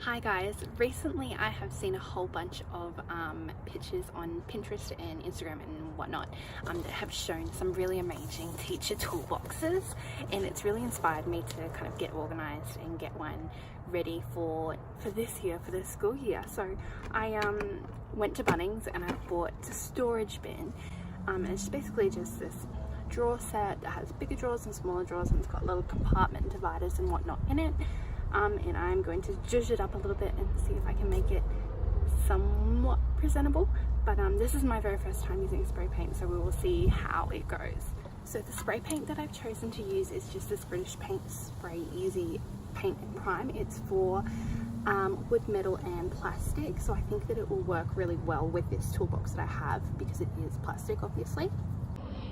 Hi guys, recently I have seen a whole bunch of pictures on Pinterest and Instagram and whatnot that have shown some really amazing teacher toolboxes, and it's really inspired me to kind of get organized and get one ready for this year, for this school year. So I went to Bunnings and I bought a storage bin, and it's basically just this drawer set that has bigger drawers and smaller drawers, and it's got little compartment dividers and whatnot in it. And I'm going to zhuzh it up a little bit and see if I can make it somewhat presentable. But this is my very first time using spray paint, so we will see how it goes. So the spray paint that I've chosen to use is just this British Paint Spray Easy Paint and Prime. It's for wood, metal and plastic, so I think that it will work really well with this toolbox that I have because it is plastic, obviously.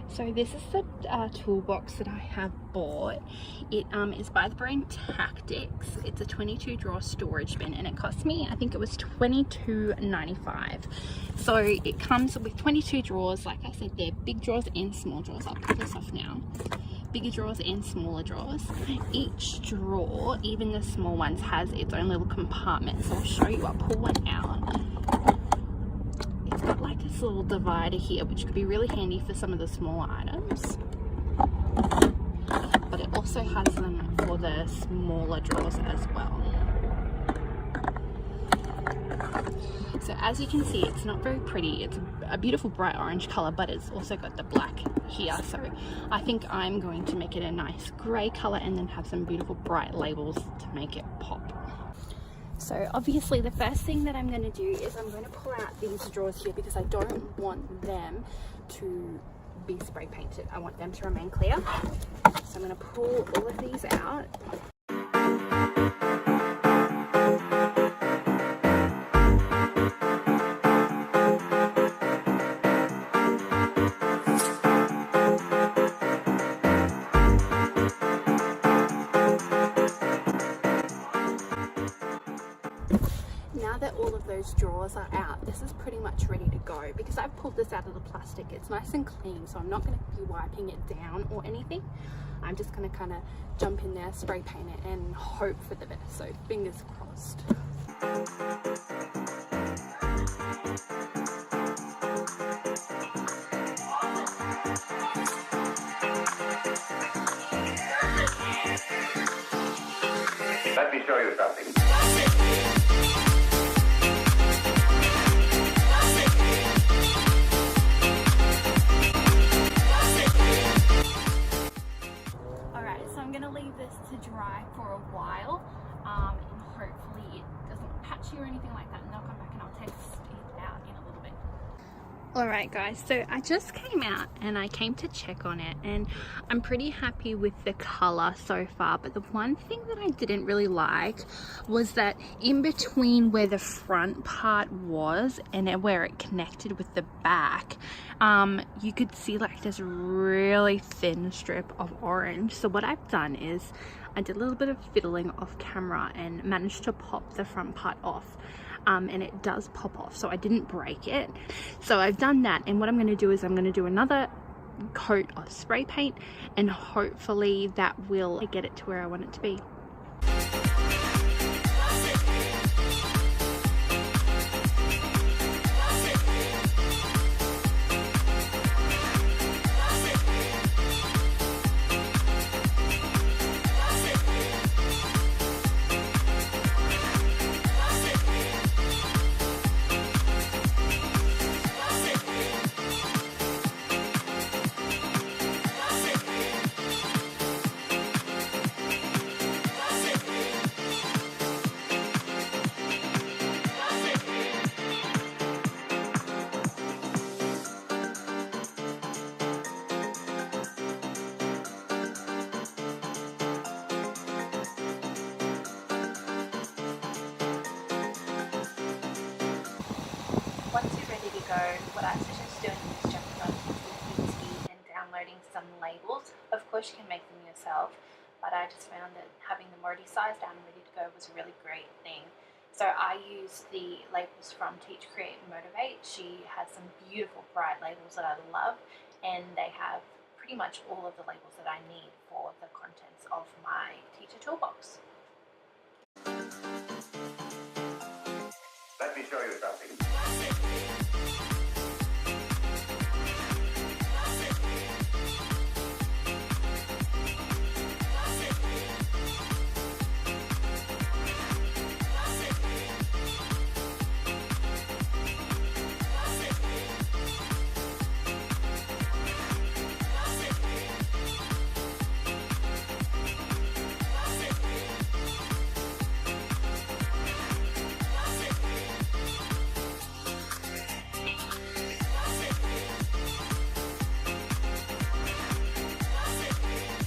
So this is the toolbox that I have bought. It is by the brand Tactics. It's a 22 drawer storage bin and it cost me, I think it was $22.95. So it comes with 22 drawers. Like I said, they're big drawers and small drawers. I'll put this off now. Bigger drawers and smaller drawers. Each drawer, even the small ones, has its own little compartment. So I'll show you. I'll pull one out. Got like this little divider here, which could be really handy for some of the smaller items, but it also has them for the smaller drawers as well. So as you can see, it's not very pretty. It's a beautiful bright orange color, but it's also got the black here, so I think I'm going to make it a nice gray color and then have some beautiful bright labels to make it pop. So obviously the first thing that I'm going to do is I'm going to pull out these drawers here because I don't want them to be spray painted. I want them to remain clear. So I'm going to pull all of these out. Now that all of those drawers are out, this is pretty much ready to go. Because I've pulled this out of the plastic, it's nice and clean, so I'm not going to be wiping it down or anything. I'm just going to kind of jump in there, spray paint it and hope for the best, so fingers crossed. Let me show you something. Leave this to dry for a while, and hopefully it doesn't patchy or anything like that, and I'll come back and I'll test it out in a little bit. Alright guys, so I just came out and I came to check on it, and I'm pretty happy with the colour so far, but the one thing that I didn't really like was that in between where the front part was and where it connected with the back, you could see like this really thin strip of orange. So what I've done is I did a little bit of fiddling off camera and managed to pop the front part off. And it does pop off, so I didn't break it. So I've done that, and what I'm going to do is I'm going to do another coat of spray paint, and hopefully that will get it to where I want it to be. Once you're ready to go, what I suggest doing is jumping on PT and downloading some labels. Of course you can make them yourself, but I just found that having them already sized down and ready to go was a really great thing. So I use the labels from Teach, Create, Motivate. She has some beautiful bright labels that I love, and they have pretty much all of the labels that I need for the contents of my Teacher Toolbox. show you something.